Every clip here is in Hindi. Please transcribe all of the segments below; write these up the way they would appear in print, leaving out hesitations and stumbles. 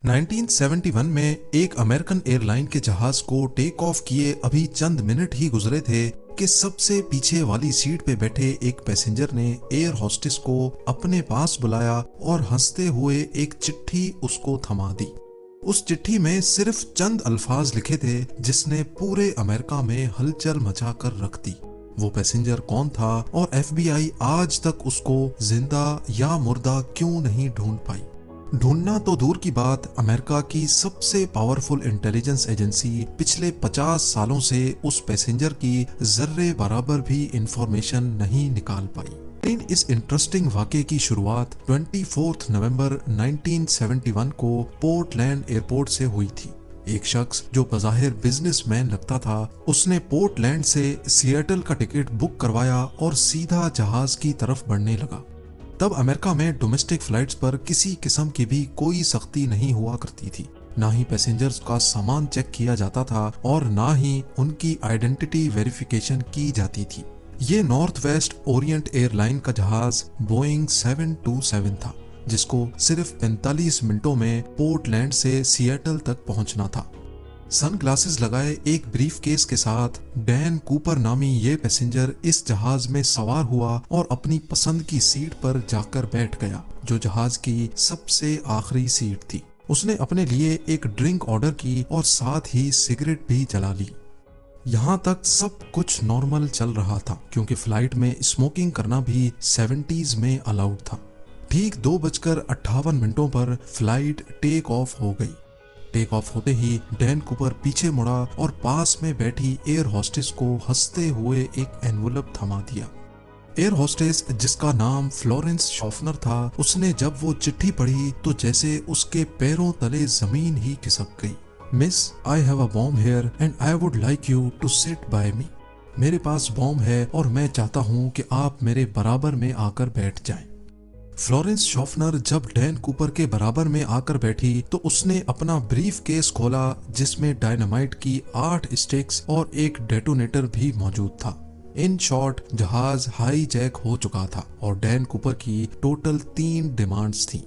1971 में एक अमेरिकन एयरलाइन के जहाज को टेक ऑफ किए अभी चंद मिनट ही गुजरे थे कि सबसे पीछे वाली सीट पे बैठे एक पैसेंजर ने एयर होस्टेस को अपने पास बुलाया और हंसते हुए एक चिट्ठी उसको थमा दी। उस चिट्ठी में सिर्फ चंद अल्फाज लिखे थे जिसने पूरे अमेरिका में हलचल मचा कर रख दी। वो पैसेंजर कौन था और FBI आज तक उसको जिंदा या मुर्दा क्यों नहीं ढूंढ पाई। ढूंढना तो दूर की बात, अमेरिका की सबसे पावरफुल इंटेलिजेंस एजेंसी पिछले 50 सालों से उस पैसेंजर की जर्रे बराबर भी इंफॉर्मेशन नहीं निकाल पाई। लेकिन इस इंटरेस्टिंग वाक़े की शुरुआत 24 नवंबर 1971 को पोर्टलैंड एयरपोर्ट से हुई थी। एक शख्स जो बज़ाहिर बिजनेसमैन लगता था, उसने पोर्टलैंड से सिएटल का टिकट बुक करवाया और सीधा जहाज की तरफ बढ़ने लगा। तब अमेरिका में डोमेस्टिक फ्लाइट्स पर किसी किस्म की भी कोई सख्ती नहीं हुआ करती थी। ना ही पैसेंजर्स का सामान चेक किया जाता था और ना ही उनकी आइडेंटिटी वेरिफिकेशन की जाती थी। ये नॉर्थ वेस्ट ओरिएंट एयरलाइन का जहाज बोइंग 727 था, जिसको सिर्फ 45 मिनटों में पोर्टलैंड से सिएटल तक पहुंचना था। सनग्लासेस लगाए एक ब्रीफकेस के साथ डैन कूपर नामी ये पैसेंजर इस जहाज में सवार हुआ और अपनी पसंद की सीट पर जाकर बैठ गया, जो जहाज की सबसे आखिरी सीट थी। उसने अपने लिए एक ड्रिंक ऑर्डर की और साथ ही सिगरेट भी जला ली। यहाँ तक सब कुछ नॉर्मल चल रहा था, क्योंकि फ्लाइट में स्मोकिंग करना भी 70s में अलाउड था। ठीक 2:58 पर फ्लाइट टेक ऑफ हो गई। टेक ऑफ होते ही डैन कूपर पीछे मुड़ा और पास में बैठी एयर होस्टेस को हंसते हुए एक एनवलप थमा दिया। एयर होस्टेस, जिसका नाम फ्लोरेंस शॉफनर था, उसने जब वो चिट्ठी पढ़ी तो जैसे उसके पैरों तले जमीन ही खिसक गई। Miss, I have a bomb here and I would like you to sit by me. मेरे पास बॉम्ब है और मैं चाहता हूँ कि आप मेरे बराबर में आकर बैठ जाएं। फ्लोरेंस शॉफनर जब डैन कूपर के बराबर में आकर बैठी तो उसने अपना ब्रीफ केस खोला, जिसमें डायनामाइट की 8 स्टिक्स और एक डेटोनेटर भी मौजूद था। इन शॉर्ट, जहाज हाई जैक हो चुका था और डैन कूपर की टोटल 3 डिमांड्स थी।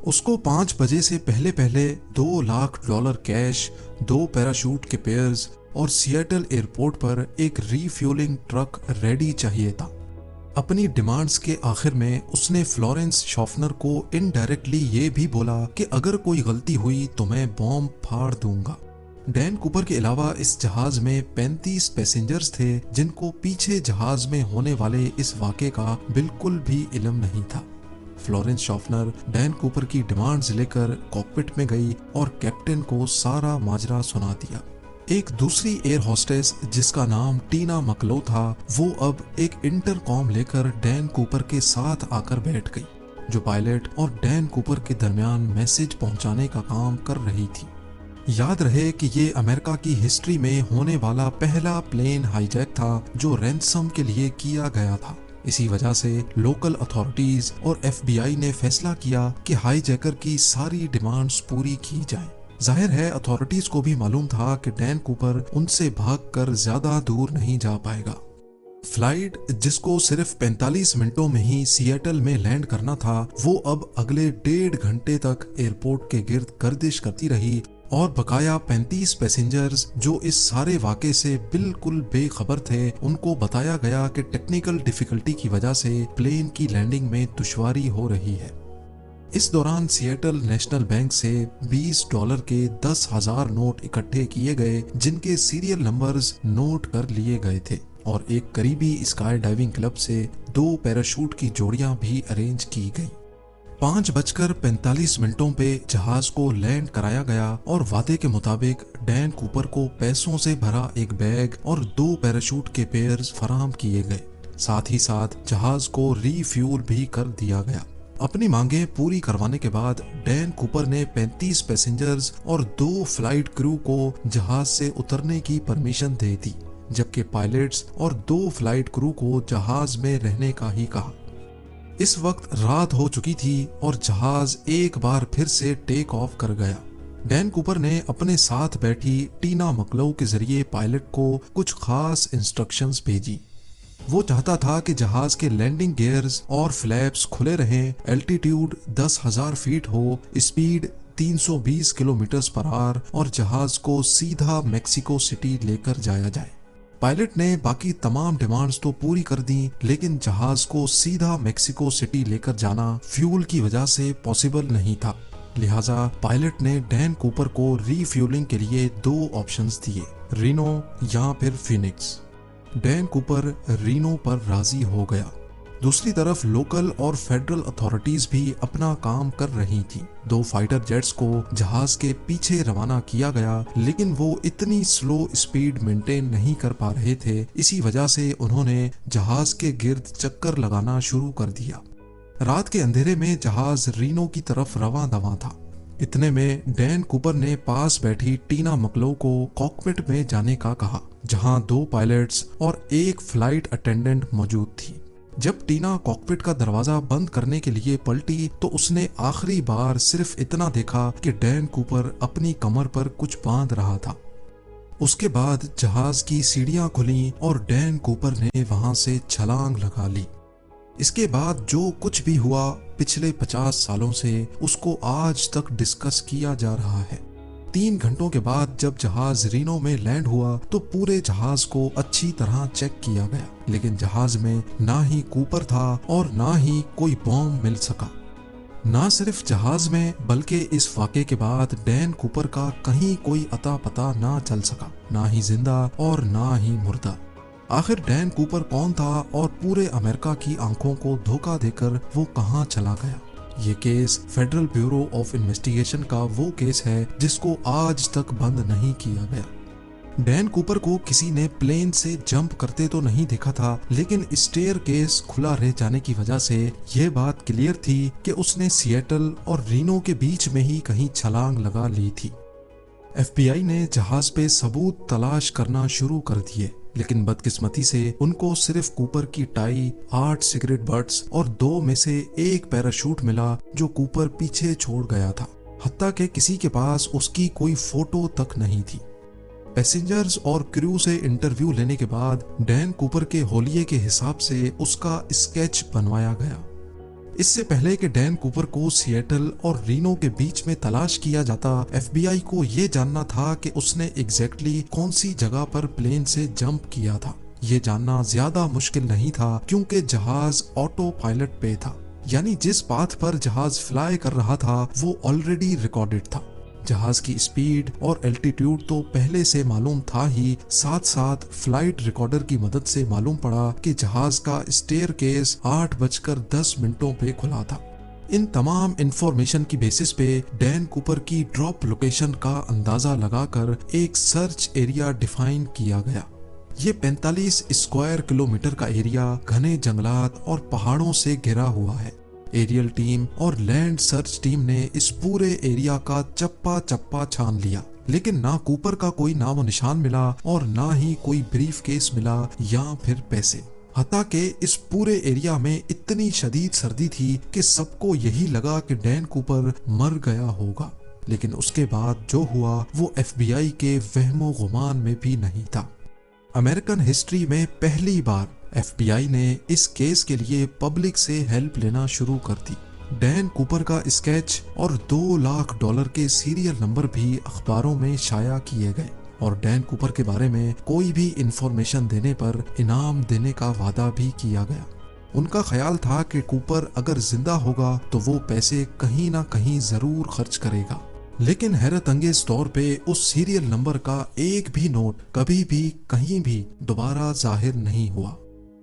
उसको 5 बजे से पहले पहले $2 लाख कैश, 2 पैराशूट के पेयर्स और सिएटल एयरपोर्ट पर एक रीफ्यूलिंग ट्रक रेडी चाहिए था। अपनी डिमांड्स के आखिर में उसने फ्लोरेंस शॉफनर को इनडायरेक्टली ये भी बोला कि अगर कोई गलती हुई तो मैं बॉम्ब फाड़ दूंगा। डैन कूपर के अलावा इस जहाज में 35 पैसेंजर्स थे, जिनको पीछे जहाज में होने वाले इस वाक़े का बिल्कुल भी इल्म नहीं था। फ्लोरेंस शॉफनर डैन कूपर की डिमांड्स लेकर कॉकपिट में गई और कैप्टन को सारा माजरा सुना दिया। एक दूसरी एयर होस्टेस, जिसका नाम टीना मकलो था, वो अब एक इंटरकॉम लेकर डैन कूपर के साथ आकर बैठ गई, जो पायलट और डैन कूपर के दरमियान मैसेज पहुंचाने का काम कर रही थी। याद रहे कि ये अमेरिका की हिस्ट्री में होने वाला पहला प्लेन हाईजैक था जो रैंसम के लिए किया गया था। इसी वजह से लोकल अथॉरिटीज और FBI ने फैसला किया कि हाईजैकर की सारी डिमांड्स पूरी की जाएं। जाहिर है अथॉरिटीज को भी मालूम था कि डैन कूपर उनसे भागकर ज्यादा दूर नहीं जा पाएगा। फ्लाइट, जिसको सिर्फ 45 मिनटों में ही सिएटल में लैंड करना था, वो अब अगले 1.5 घंटे तक एयरपोर्ट के गिर्द गर्दिश करती रही और बकाया 35 पैसेंजर्स जो इस सारे वाक़े से बिल्कुल बेखबर थे, उनको बताया गया कि टेक्निकल डिफिकल्टी की वजह से प्लेन की लैंडिंग में दुश्वारी हो रही है। इस दौरान सिएटल नेशनल बैंक से $20 के 10,000 नोट इकट्ठे किए गए, जिनके सीरियल नंबर्स नोट कर लिए गए थे, और एक करीबी स्काई डाइविंग क्लब से 2 पैराशूट की जोड़ियां भी अरेंज की गई। 5:45 पे जहाज को लैंड कराया गया और वादे के मुताबिक डैन कूपर को पैसों से भरा एक बैग और 2 पैराशूट के पेयर्स फराहम किए गए। साथ ही साथ जहाज को रीफ्यूल भी कर दिया गया। अपनी मांगे पूरी करवाने के बाद डैन कूपर ने 35 पैसेंजर्स और 2 फ्लाइट क्रू को जहाज से उतरने की परमिशन दे दी, जबकि पायलट्स और 2 फ्लाइट क्रू को जहाज में रहने का ही कहा। इस वक्त रात हो चुकी थी और जहाज एक बार फिर से टेक ऑफ कर गया। डैन कूपर ने अपने साथ बैठी टीना मकलो के जरिए पायलट को कुछ खास इंस्ट्रक्शंस भेजी। वो चाहता था कि जहाज के लैंडिंग गियर्स और फ्लैप्स खुले रहें, एल्टीट्यूड 10,000 फीट हो, स्पीड 320 किलोमीटर पर आवर और जहाज को सीधा मेक्सिको सिटी लेकर जाया जाए। पायलट ने बाकी तमाम डिमांड्स तो पूरी कर दी, लेकिन जहाज को सीधा मेक्सिको सिटी लेकर जाना फ्यूल की वजह से पॉसिबल नहीं था। लिहाजा पायलट ने डैन कूपर को रीफ्यूलिंग के लिए 2 ऑप्शंस दिए, रीनो या फिर फिनिक्स। डैन कूपर रीनो पर राजी हो गया। दूसरी तरफ लोकल और फेडरल अथॉरिटीज भी अपना काम कर रही थी। 2 फाइटर जेट्स को जहाज के पीछे रवाना किया गया, लेकिन वो इतनी स्लो स्पीड मेंटेन नहीं कर पा रहे थे। इसी वजह से उन्होंने जहाज के गिर्द चक्कर लगाना शुरू कर दिया। रात के अंधेरे में जहाज रीनो की तरफ रवां दवां था। इतने में डैन कूपर ने पास बैठी टीना मकलो को कॉकपिट में जाने का कहा, जहां 2 पायलट्स और 1 फ्लाइट अटेंडेंट मौजूद थी। जब टीना कॉकपिट का दरवाजा बंद करने के लिए पलटी तो उसने आखिरी बार सिर्फ इतना देखा कि डैन कूपर अपनी कमर पर कुछ बांध रहा था। उसके बाद जहाज की सीढ़ियां खुली और डैन कूपर ने वहां से छलांग लगा ली। इसके बाद जो कुछ भी हुआ पिछले 50 सालों से, उसको आज तक डिस्कस किया जा रहा है। 3 घंटों के बाद जब जहाज रीनो में लैंड हुआ तो पूरे जहाज को अच्छी तरह चेक किया गया, लेकिन जहाज में ना ही कूपर था और ना ही कोई बॉम्ब मिल सका। ना सिर्फ जहाज में, बल्कि इस वाक़े के बाद डैन कूपर का कहीं कोई अता पता ना चल सका, ना ही जिंदा और ना ही मुर्दा। आखिर डैन कूपर कौन था और पूरे अमेरिका की आंखों को धोखा देकर वो कहां चला गया? ये case federal bureau of investigation का वो केस है जिसको आज तक बंद नहीं किया गया। डैन कूपर को किसी ने प्लेन से जंप करते तो नहीं देखा था, लेकिन स्टेयर केस खुला रह जाने की वजह से यह बात क्लियर थी कि उसने सिएटल और रीनो के बीच में ही कहीं छलांग लगा ली थी। FBI ने जहाज पे सबूत तलाश करना शुरू कर दिए, लेकिन बदकिस्मती से उनको सिर्फ कूपर की टाई, 8 सिगरेट बट्स और 2 में से 1 पैराशूट मिला जो कूपर पीछे छोड़ गया था। हत्ता कि किसी के पास उसकी कोई फोटो तक नहीं थी। पैसेंजर्स और क्रू से इंटरव्यू लेने के बाद डैन कूपर के होलिये के हिसाब से उसका स्केच बनवाया गया। इससे पहले कि डैन कूपर को सिएटल और रीनो के बीच में तलाश किया जाता, FBI को यह जानना था कि उसने एग्जैक्टली कौन सी जगह पर प्लेन से जंप किया था। ये जानना ज्यादा मुश्किल नहीं था क्योंकि जहाज ऑटो पायलट पे था, यानी जिस पाथ पर जहाज फ्लाई कर रहा था वो ऑलरेडी रिकॉर्डेड था। जहाज की स्पीड और एल्टीट्यूड तो पहले से मालूम था ही, साथ साथ फ्लाइट रिकॉर्डर की मदद से मालूम पड़ा कि जहाज का स्टेयर केस 8:10 पे खुला था। इन तमाम इंफॉर्मेशन की बेसिस पे डैन कूपर की ड्रॉप लोकेशन का अंदाजा लगाकर एक सर्च एरिया डिफाइन किया गया। ये 45 स्क्वायर किलोमीटर का एरिया घने जंगलात और पहाड़ों से घिरा हुआ है। एरियल टीम और लैंड सर्च टीम ने इस पूरे एरिया का चप्पा चप्पा छान लिया, लेकिन ना कूपर का कोई नामो निशान मिला और ना ही कोई ब्रीफ केस मिला या फिर पैसे। हत्ता कि इस पूरे एरिया में इतनी शदीद सर्दी थी कि सबको यही लगा कि डैन कूपर मर गया होगा, लेकिन उसके बाद जो हुआ वो FBI के वहमो गुमान में भी नहीं था। अमेरिकन हिस्ट्री में पहली बार FBI ने इस केस के लिए पब्लिक से हेल्प लेना शुरू कर दी। डैन कूपर का स्केच और $2 लाख के सीरियल नंबर भी अखबारों में शाया किए गए और डैन कूपर के बारे में कोई भी इंफॉर्मेशन देने पर इनाम देने का वादा भी किया गया। उनका ख्याल था कि कूपर अगर जिंदा होगा तो वो पैसे कहीं ना कहीं जरूर खर्च करेगा, लेकिन हैरत अंगेज तौर पे उस सीरियल नंबर का एक भी नोट कभी भी कहीं भी दोबारा जाहिर नहीं हुआ।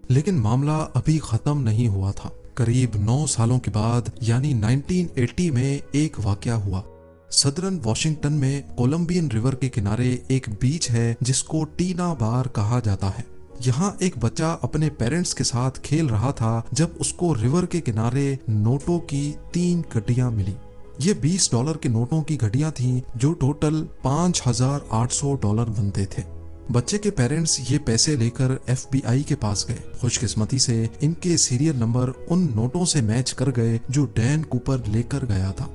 लेकिन मामला अभी खत्म नहीं हुआ था। करीब 9 सालों के बाद यानी 1980 में एक वाकया हुआ। सदर्न वॉशिंगटन में कोलंबियन रिवर के किनारे एक बीच है जिसको टीना बार कहा जाता है। यहाँ एक बच्चा अपने पेरेंट्स के साथ खेल रहा था जब उसको रिवर के किनारे नोटों की 3 गड्डियां मिली। ये $20 के नोटों की घड़ियां थीं जो टोटल $5,800 बनते थे। बच्चे के पेरेंट्स ये पैसे लेकर FBI के पास गए। खुशकिस्मती से इनके सीरियल नंबर उन नोटों से मैच कर गए जो डैन कूपर लेकर गया था।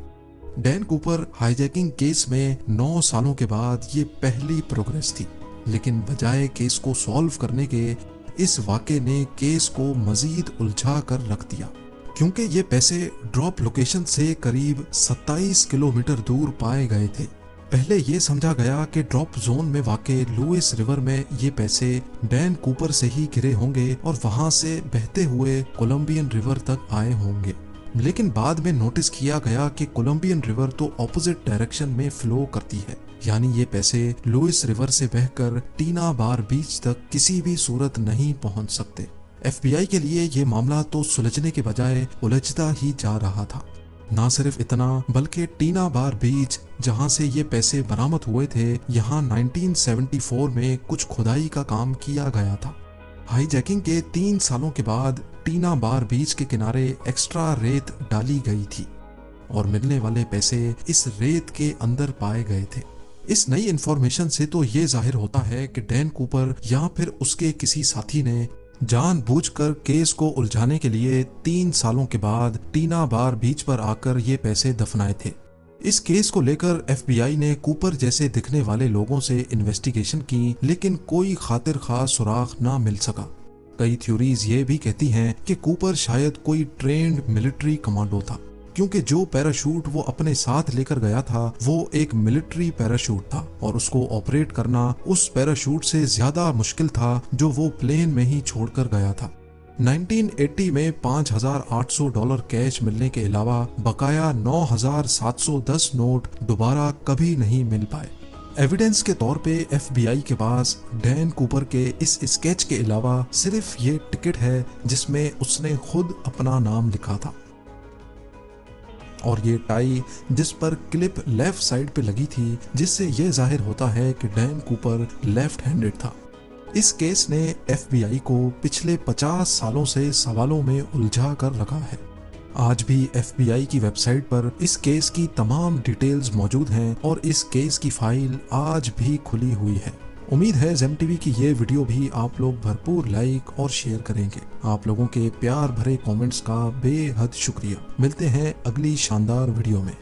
डैन कूपर हाईजैकिंग केस में 9 सालों के बाद ये पहली प्रोग्रेस थी, लेकिन बजाय केस को सॉल्व करने के इस वाक़े ने केस को मजीद उलझा कर रख दिया, क्योंकि ये पैसे ड्रॉप लोकेशन से करीब 27 किलोमीटर दूर पाए गए थे। पहले ये समझा गया कि ड्रॉप जोन में वाक़ लुइस रिवर में ये पैसे डैन कूपर से ही गिरे होंगे और वहां से बहते हुए कोलंबियन रिवर तक आए होंगे। लेकिन बाद में नोटिस किया गया कि कोलंबियन रिवर तो ऑपोजिट डायरेक्शन में फ्लो करती है, यानी ये पैसे लुइस रिवर से बहकर टीना बार बीच तक किसी भी सूरत नहीं पहुंच सकते। FBI के लिए ये मामला तो सुलझने के बजाय उलझता ही जा रहा था। ना सिर्फ इतना, बल्कि टीना बार बीच जहां से ये पैसे बरामद हुए थे, यहाँ 1974 में कुछ खुदाई का काम किया गया था। हाईजैकिंग के 3 सालों के बाद टीना बार बीच के किनारे एक्स्ट्रा रेत डाली गई थी और मिलने वाले पैसे इस रेत के अंदर पाए गए थे। इस नई इंफॉर्मेशन से तो ये जाहिर होता है कि डैन कूपर या फिर उसके किसी साथी ने जानबूझकर केस को उलझाने के लिए 3 सालों के बाद टीना बार बीच पर आकर ये पैसे दफनाए थे। इस केस को लेकर FBI ने कूपर जैसे दिखने वाले लोगों से इन्वेस्टिगेशन की, लेकिन कोई खातिर खास सुराग ना मिल सका। कई थ्योरीज ये भी कहती हैं कि कूपर शायद कोई ट्रेंड मिलिट्री कमांडो था, क्योंकि जो पैराशूट वो अपने साथ लेकर गया था वो एक मिलिट्री पैराशूट था और उसको ऑपरेट करना उस पैराशूट से ज्यादा मुश्किल था जो वो प्लेन में ही छोड़कर गया था। 1980 में $5,800 कैश मिलने के अलावा बकाया 9,710 नोट दोबारा कभी नहीं मिल पाए। एविडेंस के तौर पे FBI के पास डैन कूपर के इस स्केच के अलावा सिर्फ ये टिकट है जिसमें उसने खुद अपना नाम लिखा था और ये टाई जिस पर क्लिप लेफ्ट साइड पे लगी थी, जिससे ये जाहिर होता है कि डैन कूपर लेफ्ट हैंडेड था। इस केस ने FBI को पिछले 50 सालों से सवालों में उलझा कर रखा है। आज भी FBI की वेबसाइट पर इस केस की तमाम डिटेल्स मौजूद हैं और इस केस की फाइल आज भी खुली हुई है। उम्मीद है जेम टीवी की ये वीडियो भी आप लोग भरपूर लाइक और शेयर करेंगे। आप लोगों के प्यार भरे कमेंट्स का बेहद शुक्रिया। मिलते हैं अगली शानदार वीडियो में।